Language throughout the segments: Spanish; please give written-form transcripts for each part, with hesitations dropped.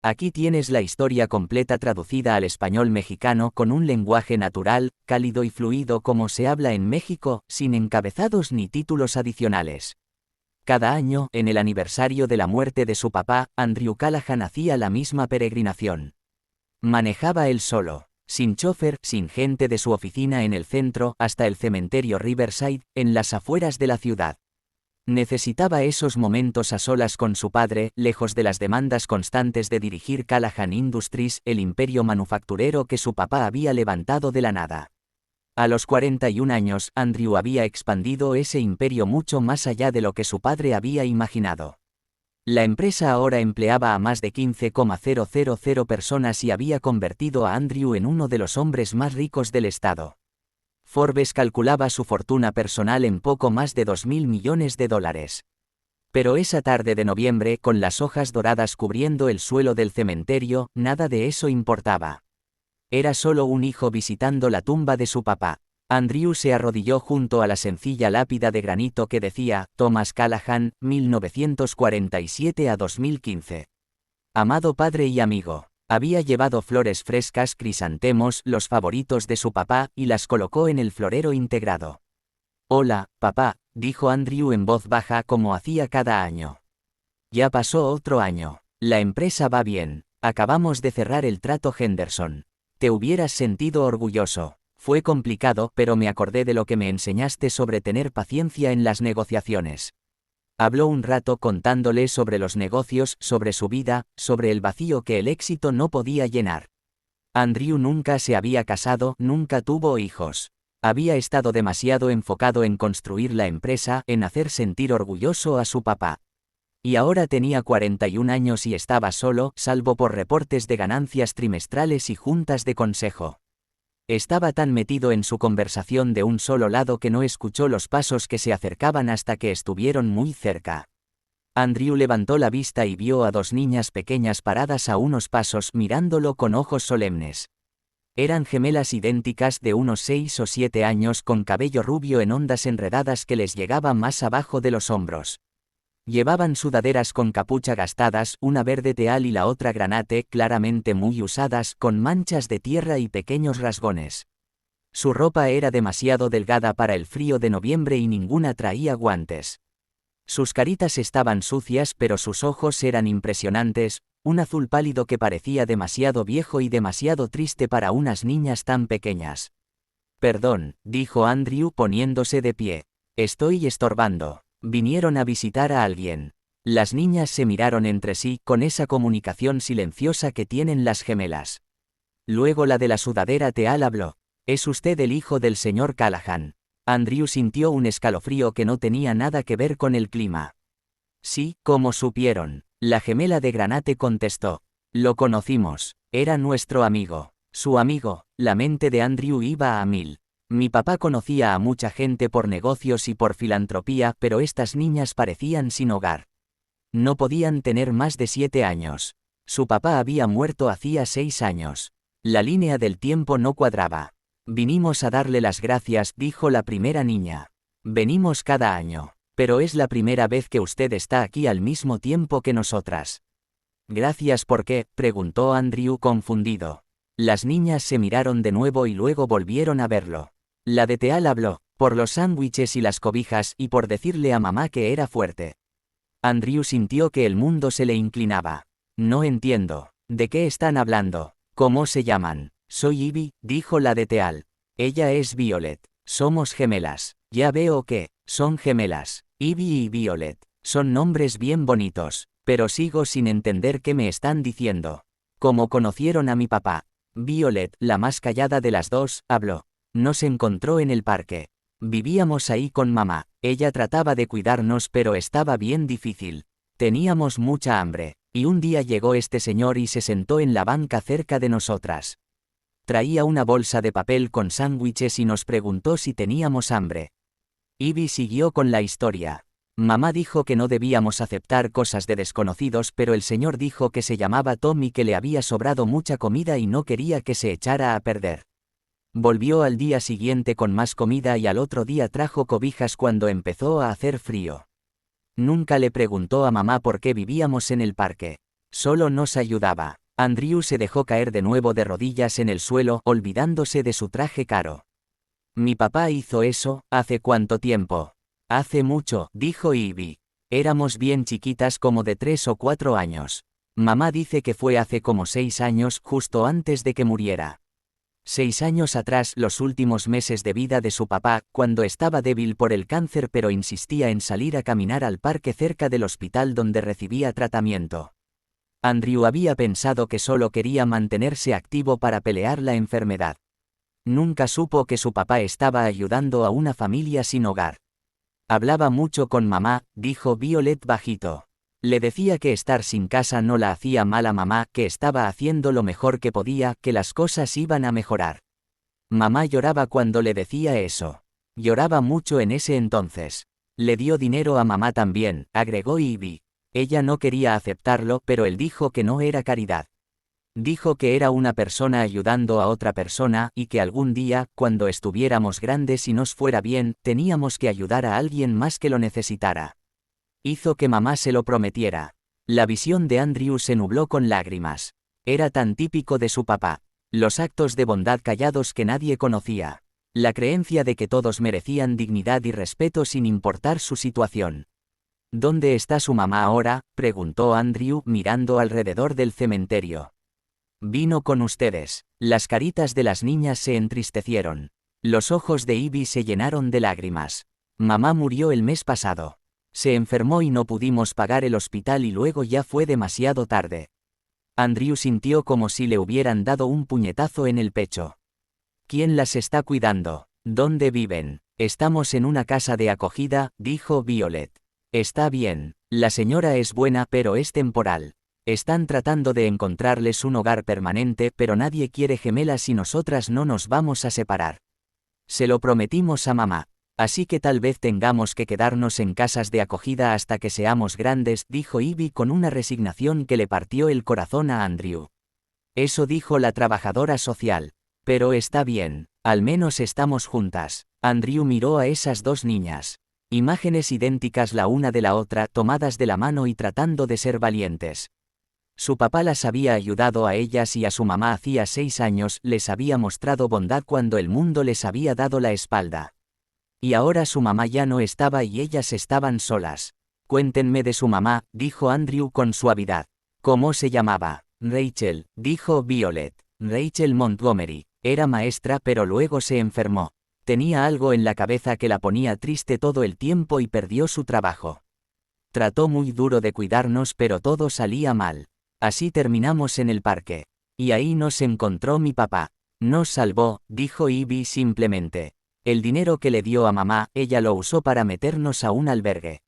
Aquí tienes la historia completa traducida al español mexicano con un lenguaje natural, cálido y fluido como se habla en México, sin encabezados ni títulos adicionales. Cada año, en el aniversario de la muerte de su papá, Andrew Callahan hacía la misma peregrinación. Manejaba él solo, sin chofer, sin gente de su oficina en el centro, hasta el cementerio Riverside, en las afueras de la ciudad. Necesitaba esos momentos a solas con su padre, lejos de las demandas constantes de dirigir Callahan Industries, el imperio manufacturero que su papá había levantado de la nada. A los 41 años, Andrew había expandido ese imperio mucho más allá de lo que su padre había imaginado. La empresa ahora empleaba a más de 15,000 personas y había convertido a Andrew en uno de los hombres más ricos del estado. Forbes calculaba su fortuna personal en poco más de $2.000 millones. Pero esa tarde de noviembre, con las hojas doradas cubriendo el suelo del cementerio, nada de eso importaba. Era solo un hijo visitando la tumba de su papá. Andrew se arrodilló junto a la sencilla lápida de granito que decía, Thomas Callahan, 1947 a 2015. Amado padre y amigo. Había llevado flores frescas, crisantemos, los favoritos de su papá, y las colocó en el florero integrado. Hola, papá, dijo Andrew en voz baja como hacía cada año. Ya pasó otro año. La empresa va bien. Acabamos de cerrar el trato Henderson. Te hubieras sentido orgulloso. Fue complicado, pero me acordé de lo que me enseñaste sobre tener paciencia en las negociaciones. Habló un rato contándole sobre los negocios, sobre su vida, sobre el vacío que el éxito no podía llenar. Andrew nunca se había casado, nunca tuvo hijos. Había estado demasiado enfocado en construir la empresa, en hacer sentir orgulloso a su papá. Y ahora tenía 41 años y estaba solo, salvo por reportes de ganancias trimestrales y juntas de consejo. Estaba tan metido en su conversación de un solo lado que no escuchó los pasos que se acercaban hasta que estuvieron muy cerca. Andrew levantó la vista y vio a dos niñas pequeñas paradas a unos pasos mirándolo con ojos solemnes. Eran gemelas idénticas de unos 6 o 7 años con cabello rubio en ondas enredadas que les llegaba más abajo de los hombros. Llevaban sudaderas con capucha gastadas, una verde teal y la otra granate, claramente muy usadas, con manchas de tierra y pequeños rasgones. Su ropa era demasiado delgada para el frío de noviembre y ninguna traía guantes. Sus caritas estaban sucias pero sus ojos eran impresionantes, un azul pálido que parecía demasiado viejo y demasiado triste para unas niñas tan pequeñas. Perdón, dijo Andrew poniéndose de pie. Estoy estorbando. Vinieron a visitar a alguien. Las niñas se miraron entre sí con esa comunicación silenciosa que tienen las gemelas. Luego la de la sudadera teal habló. ¿Es usted el hijo del señor Callahan? Andrew sintió un escalofrío que no tenía nada que ver con el clima. Sí, ¿cómo supieron? La gemela de granate contestó. Lo conocimos. Era nuestro amigo. Su amigo. La mente de Andrew iba a mil. Mi papá conocía a mucha gente por negocios y por filantropía, pero estas niñas parecían sin hogar. No podían tener más de 7 años. Su papá había muerto hacía 6 años. La línea del tiempo no cuadraba. Vinimos a darle las gracias, dijo la primera niña. Venimos cada año. Pero es la primera vez que usted está aquí al mismo tiempo que nosotras. ¿Gracias por qué?, preguntó Andrew confundido. Las niñas se miraron de nuevo y luego volvieron a verlo. La de teal habló, por los sándwiches y las cobijas y por decirle a mamá que era fuerte. Andrew sintió que el mundo se le inclinaba. No entiendo. ¿De qué están hablando? ¿Cómo se llaman? Soy Ivy, dijo la de teal. Ella es Violet. Somos gemelas. Ya veo que son gemelas. Ivy y Violet. Son nombres bien bonitos, pero sigo sin entender qué me están diciendo. ¿Cómo conocieron a mi papá? Violet, la más callada de las dos, habló. Nos encontró en el parque. Vivíamos ahí con mamá. Ella trataba de cuidarnos pero estaba bien difícil. Teníamos mucha hambre. Y un día llegó este señor y se sentó en la banca cerca de nosotras. Traía una bolsa de papel con sándwiches y nos preguntó si teníamos hambre. Ivy siguió con la historia. Mamá dijo que no debíamos aceptar cosas de desconocidos, pero el señor dijo que se llamaba Tom y que le había sobrado mucha comida y no quería que se echara a perder. Volvió al día siguiente con más comida y al otro día trajo cobijas cuando empezó a hacer frío. Nunca le preguntó a mamá por qué vivíamos en el parque. Solo nos ayudaba. Andrew se dejó caer de nuevo de rodillas en el suelo, olvidándose de su traje caro. Mi papá hizo eso, ¿hace cuánto tiempo? Hace mucho, dijo Ivy. Éramos bien chiquitas, como de 3 o 4 años. Mamá dice que fue hace como 6 años, justo antes de que muriera. 6 años atrás, los últimos meses de vida de su papá, cuando estaba débil por el cáncer pero insistía en salir a caminar al parque cerca del hospital donde recibía tratamiento. Andrew había pensado que solo quería mantenerse activo para pelear la enfermedad. Nunca supo que su papá estaba ayudando a una familia sin hogar. Hablaba mucho con mamá, dijo Violet bajito. Le decía que estar sin casa no la hacía mal a mamá, que estaba haciendo lo mejor que podía, que las cosas iban a mejorar. Mamá lloraba cuando le decía eso. Lloraba mucho en ese entonces. Le dio dinero a mamá también, agregó Ivy. Ella no quería aceptarlo, pero él dijo que no era caridad. Dijo que era una persona ayudando a otra persona, y que algún día, cuando estuviéramos grandes y nos fuera bien, teníamos que ayudar a alguien más que lo necesitara. Hizo que mamá se lo prometiera. La visión de Andrew se nubló con lágrimas. Era tan típico de su papá. Los actos de bondad callados que nadie conocía. La creencia de que todos merecían dignidad y respeto sin importar su situación. ¿Dónde está su mamá ahora?, preguntó Andrew mirando alrededor del cementerio. Vino con ustedes. Las caritas de las niñas se entristecieron. Los ojos de Ivy se llenaron de lágrimas. Mamá murió el mes pasado. Se enfermó y no pudimos pagar el hospital y luego ya fue demasiado tarde. Andrew sintió como si le hubieran dado un puñetazo en el pecho. ¿Quién las está cuidando? ¿Dónde viven? Estamos en una casa de acogida, dijo Violet. Está bien. La señora es buena pero es temporal. Están tratando de encontrarles un hogar permanente, pero nadie quiere gemelas y nosotras no nos vamos a separar. Se lo prometimos a mamá. Así que tal vez tengamos que quedarnos en casas de acogida hasta que seamos grandes, dijo Ivy con una resignación que le partió el corazón a Andrew. Eso dijo la trabajadora social. Pero está bien, al menos estamos juntas. Andrew miró a esas dos niñas. Imágenes idénticas la una de la otra, tomadas de la mano y tratando de ser valientes. Su papá las había ayudado a ellas y a su mamá hacía 6 años, les había mostrado bondad cuando el mundo les había dado la espalda. Y ahora su mamá ya no estaba y ellas estaban solas. Cuéntenme de su mamá, dijo Andrew con suavidad. ¿Cómo se llamaba? Rachel, dijo Violet. Rachel Montgomery. Era maestra pero luego se enfermó. Tenía algo en la cabeza que la ponía triste todo el tiempo y perdió su trabajo. Trató muy duro de cuidarnos pero todo salía mal. Así terminamos en el parque. Y ahí nos encontró mi papá. Nos salvó, dijo Ivy simplemente. El dinero que le dio a mamá, ella lo usó para meternos a un albergue.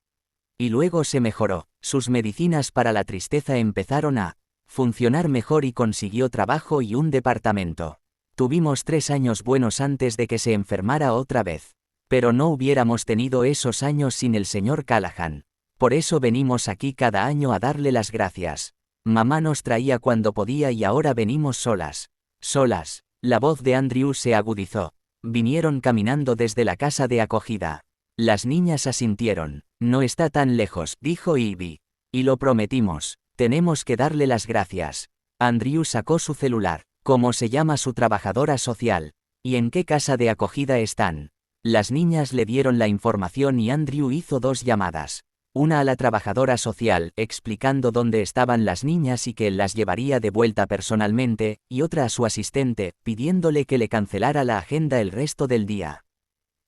Y luego se mejoró. Sus medicinas para la tristeza empezaron a funcionar mejor y consiguió trabajo y un departamento. Tuvimos 3 años buenos antes de que se enfermara otra vez. Pero no hubiéramos tenido esos años sin el señor Callahan. Por eso venimos aquí cada año a darle las gracias. Mamá nos traía cuando podía y ahora venimos solas. Solas. La voz de Andrew se agudizó. Vinieron caminando desde la casa de acogida. Las niñas asintieron. No está tan lejos, dijo Ivy. Y lo prometimos. Tenemos que darle las gracias. Andrew sacó su celular. ¿Cómo se llama su trabajadora social? ¿Y en qué casa de acogida están? Las niñas le dieron la información y Andrew hizo 2 llamadas. Una a la trabajadora social, explicando dónde estaban las niñas y que él las llevaría de vuelta personalmente, y otra a su asistente, pidiéndole que le cancelara la agenda el resto del día.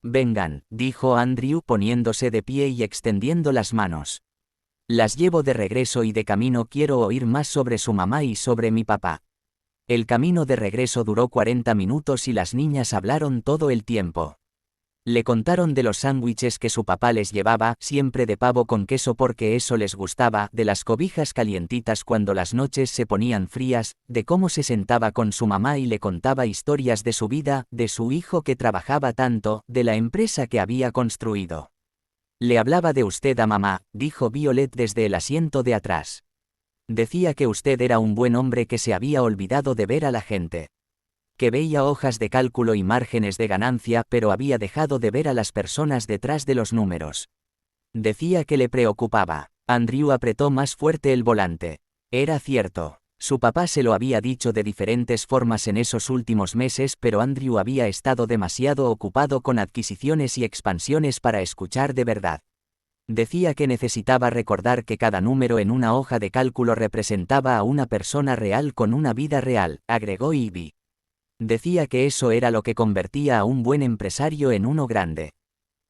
Vengan, dijo Andrew poniéndose de pie y extendiendo las manos. Las llevo de regreso y de camino quiero oír más sobre su mamá y sobre mi papá. El camino de regreso duró 40 minutos y las niñas hablaron todo el tiempo. Le contaron de los sándwiches que su papá les llevaba, siempre de pavo con queso porque eso les gustaba, de las cobijas calientitas cuando las noches se ponían frías, de cómo se sentaba con su mamá y le contaba historias de su vida, de su hijo que trabajaba tanto, de la empresa que había construido. Le hablaba de usted a mamá, dijo Violet desde el asiento de atrás. Decía que usted era un buen hombre que se había olvidado de ver a la gente. Que veía hojas de cálculo y márgenes de ganancia, pero había dejado de ver a las personas detrás de los números. Decía que le preocupaba. Andrew apretó más fuerte el volante. Era cierto. Su papá se lo había dicho de diferentes formas en esos últimos meses, pero Andrew había estado demasiado ocupado con adquisiciones y expansiones para escuchar de verdad. Decía que necesitaba recordar que cada número en una hoja de cálculo representaba a una persona real con una vida real, agregó Ivy. Decía que eso era lo que convertía a un buen empresario en uno grande.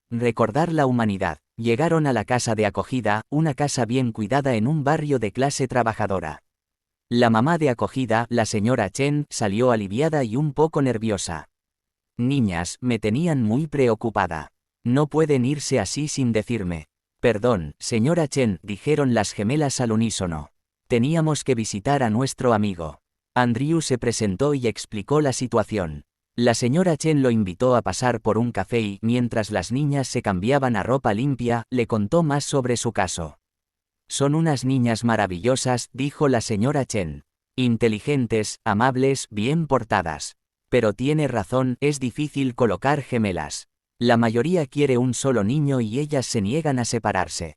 Recordar la humanidad. Llegaron a la casa de acogida, una casa bien cuidada en un barrio de clase trabajadora. La mamá de acogida, la señora Chen, salió aliviada y un poco nerviosa. Niñas, me tenían muy preocupada. No pueden irse así sin decirme. Perdón, señora Chen, dijeron las gemelas al unísono. Teníamos que visitar a nuestro amigo. Andrew se presentó y explicó la situación. La señora Chen lo invitó a pasar por un café y, mientras las niñas se cambiaban a ropa limpia, le contó más sobre su caso. Son unas niñas maravillosas, dijo la señora Chen. Inteligentes, amables, bien portadas. Pero tiene razón, es difícil colocar gemelas. La mayoría quiere un solo niño y ellas se niegan a separarse.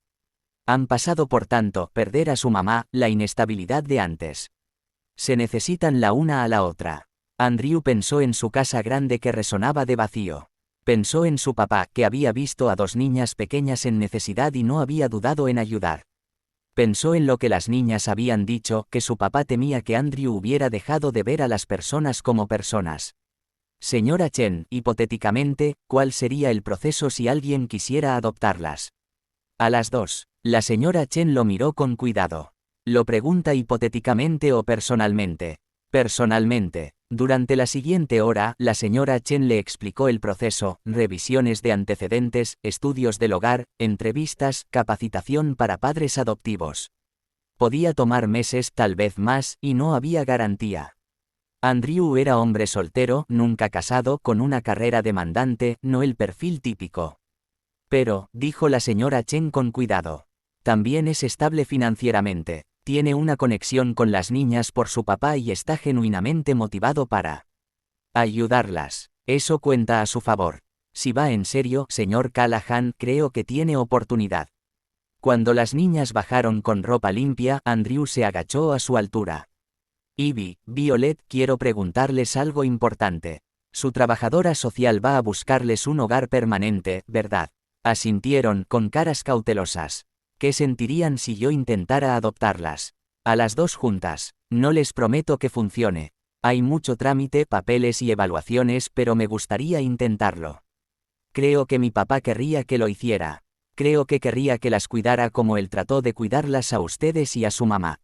Han pasado por tanto, perder a su mamá, la inestabilidad de antes. Se necesitan la una a la otra. Andrew pensó en su casa grande que resonaba de vacío. Pensó en su papá, que había visto a dos niñas pequeñas en necesidad y no había dudado en ayudar. Pensó en lo que las niñas habían dicho, que su papá temía que Andrew hubiera dejado de ver a las personas como personas. Señora Chen, hipotéticamente, ¿cuál sería el proceso si alguien quisiera adoptarlas? A las dos. La señora Chen lo miró con cuidado. ¿Lo pregunta hipotéticamente o personalmente? Personalmente. Durante la siguiente hora, la señora Chen le explicó el proceso, revisiones de antecedentes, estudios del hogar, entrevistas, capacitación para padres adoptivos. Podía tomar meses, tal vez más, y no había garantía. Andrew era hombre soltero, nunca casado, con una carrera demandante, no el perfil típico. Pero, dijo la señora Chen con cuidado, también es estable financieramente. Tiene una conexión con las niñas por su papá y está genuinamente motivado para ayudarlas. Eso cuenta a su favor. Si va en serio, señor Callahan, creo que tiene oportunidad. Cuando las niñas bajaron con ropa limpia, Andrew se agachó a su altura. Ivy, Violet, quiero preguntarles algo importante. Su trabajadora social va a buscarles un hogar permanente, ¿verdad? Asintieron, con caras cautelosas. ¿Qué sentirían si yo intentara adoptarlas? A las dos juntas. No les prometo que funcione. Hay mucho trámite, papeles y evaluaciones, pero me gustaría intentarlo. Creo que mi papá querría que lo hiciera. Creo que querría que las cuidara como él trató de cuidarlas a ustedes y a su mamá.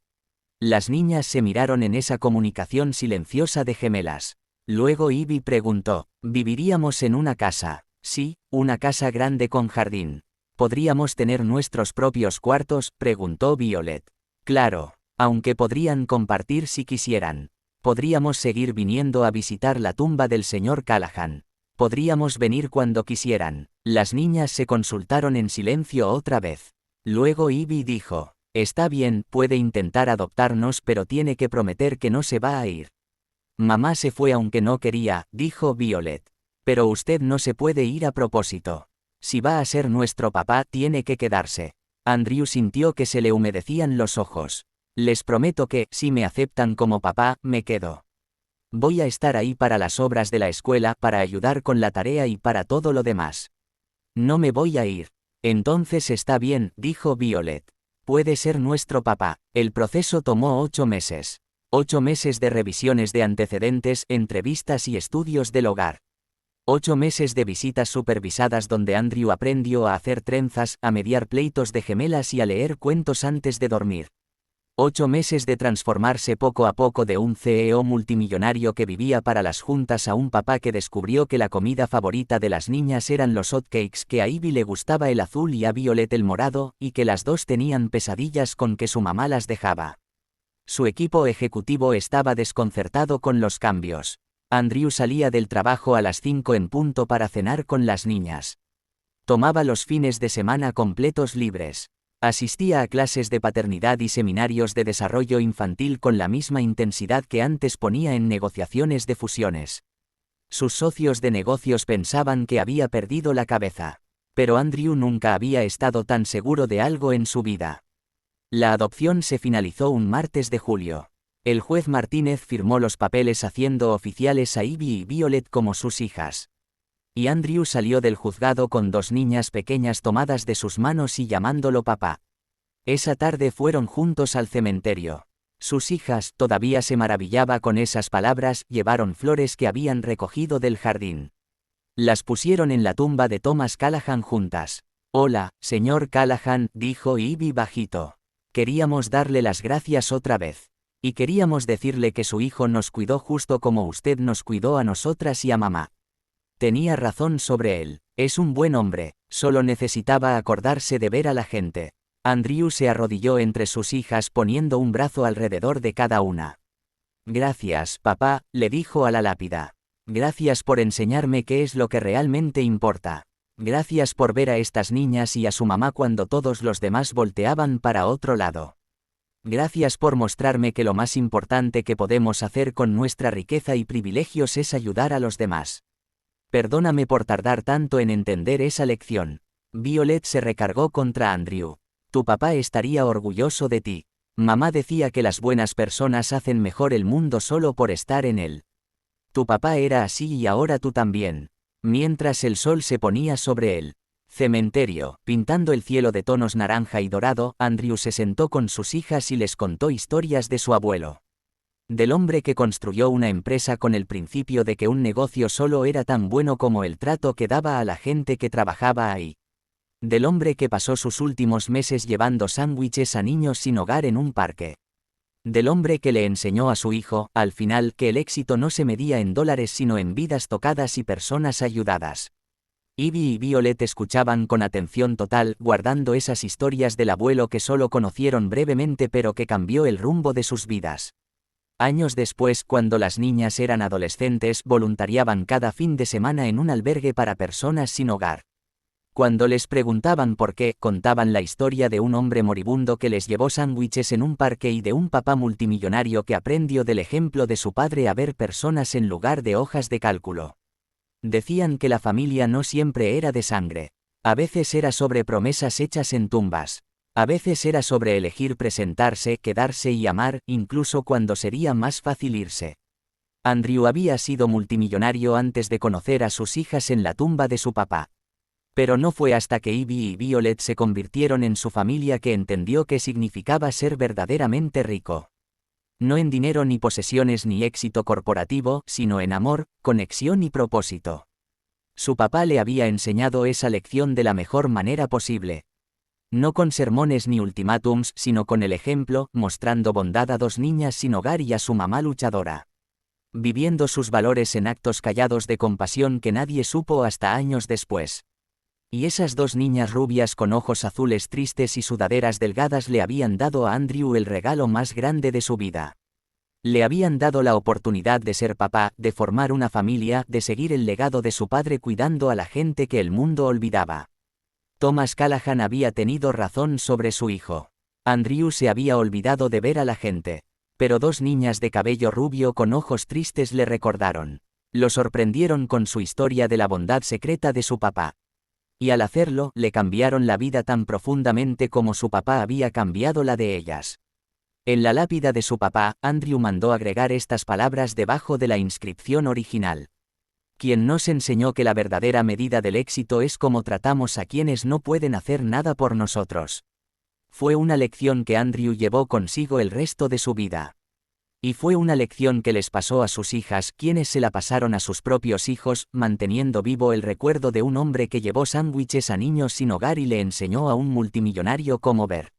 Las niñas se miraron en esa comunicación silenciosa de gemelas. Luego Ivy preguntó, ¿viviríamos en una casa? Sí, una casa grande con jardín. ¿Podríamos tener nuestros propios cuartos?, preguntó Violet. Claro, aunque podrían compartir si quisieran. Podríamos seguir viniendo a visitar la tumba del señor Callahan. Podríamos venir cuando quisieran. Las niñas se consultaron en silencio otra vez. Luego Ivy dijo, está bien, puede intentar adoptarnos, pero tiene que prometer que no se va a ir. Mamá se fue aunque no quería, dijo Violet. Pero usted no se puede ir a propósito. Si va a ser nuestro papá, tiene que quedarse. Andrew sintió que se le humedecían los ojos. Les prometo que, si me aceptan como papá, me quedo. Voy a estar ahí para las obras de la escuela, para ayudar con la tarea y para todo lo demás. No me voy a ir. Entonces está bien, dijo Violet. Puede ser nuestro papá. El proceso tomó 8 meses. 8 meses de revisiones de antecedentes, entrevistas y estudios del hogar. 8 meses de visitas supervisadas donde Andrew aprendió a hacer trenzas, a mediar pleitos de gemelas y a leer cuentos antes de dormir. 8 meses de transformarse poco a poco de un CEO multimillonario que vivía para las juntas a un papá que descubrió que la comida favorita de las niñas eran los hotcakes, que a Ivy le gustaba el azul y a Violet el morado, y que las dos tenían pesadillas con que su mamá las dejaba. Su equipo ejecutivo estaba desconcertado con los cambios. Andrew salía del trabajo a las 5 en punto para cenar con las niñas. Tomaba los fines de semana completos libres. Asistía a clases de paternidad y seminarios de desarrollo infantil con la misma intensidad que antes ponía en negociaciones de fusiones. Sus socios de negocios pensaban que había perdido la cabeza. Pero Andrew nunca había estado tan seguro de algo en su vida. La adopción se finalizó un martes de julio. El juez Martínez firmó los papeles haciendo oficiales a Ivy y Violet como sus hijas. Y Andrew salió del juzgado con 2 niñas pequeñas tomadas de sus manos y llamándolo papá. Esa tarde fueron juntos al cementerio. Sus hijas, todavía se maravillaba con esas palabras, llevaron flores que habían recogido del jardín. Las pusieron en la tumba de Thomas Callahan juntas. «Hola, señor Callahan», dijo Ivy bajito. «Queríamos darle las gracias otra vez. Y queríamos decirle que su hijo nos cuidó justo como usted nos cuidó a nosotras y a mamá. Tenía razón sobre él, es un buen hombre, solo necesitaba acordarse de ver a la gente». Andrew se arrodilló entre sus hijas poniendo un brazo alrededor de cada una. «Gracias, papá», le dijo a la lápida. «Gracias por enseñarme qué es lo que realmente importa. Gracias por ver a estas niñas y a su mamá cuando todos los demás volteaban para otro lado. Gracias por mostrarme que lo más importante que podemos hacer con nuestra riqueza y privilegios es ayudar a los demás. Perdóname por tardar tanto en entender esa lección». Violet se recargó contra Andrew. «Tu papá estaría orgulloso de ti. Mamá decía que las buenas personas hacen mejor el mundo solo por estar en él. Tu papá era así y ahora tú también». Mientras el sol se ponía sobre el cementerio, pintando el cielo de tonos naranja y dorado, Andrew se sentó con sus hijas y les contó historias de su abuelo. Del hombre que construyó una empresa con el principio de que un negocio solo era tan bueno como el trato que daba a la gente que trabajaba ahí. Del hombre que pasó sus últimos meses llevando sándwiches a niños sin hogar en un parque. Del hombre que le enseñó a su hijo, al final, que el éxito no se medía en dólares sino en vidas tocadas y personas ayudadas. Ivy y Violet escuchaban con atención total, guardando esas historias del abuelo que solo conocieron brevemente pero que cambió el rumbo de sus vidas. Años después, cuando las niñas eran adolescentes, voluntariaban cada fin de semana en un albergue para personas sin hogar. Cuando les preguntaban por qué, contaban la historia de un hombre moribundo que les llevó sándwiches en un parque y de un papá multimillonario que aprendió del ejemplo de su padre a ver personas en lugar de hojas de cálculo. Decían que la familia no siempre era de sangre. A veces era sobre promesas hechas en tumbas. A veces era sobre elegir presentarse, quedarse y amar, incluso cuando sería más fácil irse. Andrew había sido multimillonario antes de conocer a sus hijas en la tumba de su papá. Pero no fue hasta que Ivy y Violet se convirtieron en su familia que entendió qué significaba ser verdaderamente rico. No en dinero ni posesiones ni éxito corporativo, sino en amor, conexión y propósito. Su papá le había enseñado esa lección de la mejor manera posible. No con sermones ni ultimátums, sino con el ejemplo, mostrando bondad a 2 niñas sin hogar y a su mamá luchadora. Viviendo sus valores en actos callados de compasión que nadie supo hasta años después. Y esas 2 niñas rubias con ojos azules tristes y sudaderas delgadas le habían dado a Andrew el regalo más grande de su vida. Le habían dado la oportunidad de ser papá, de formar una familia, de seguir el legado de su padre cuidando a la gente que el mundo olvidaba. Thomas Callahan había tenido razón sobre su hijo. Andrew se había olvidado de ver a la gente. Pero 2 niñas de cabello rubio con ojos tristes le recordaron. Lo sorprendieron con su historia de la bondad secreta de su papá. Y al hacerlo, le cambiaron la vida tan profundamente como su papá había cambiado la de ellas. En la lápida de su papá, Andrew mandó agregar estas palabras debajo de la inscripción original. Quien nos enseñó que la verdadera medida del éxito es cómo tratamos a quienes no pueden hacer nada por nosotros. Fue una lección que Andrew llevó consigo el resto de su vida. Y fue una lección que les pasó a sus hijas, quienes se la pasaron a sus propios hijos, manteniendo vivo el recuerdo de un hombre que llevó sándwiches a niños sin hogar y le enseñó a un multimillonario cómo ver.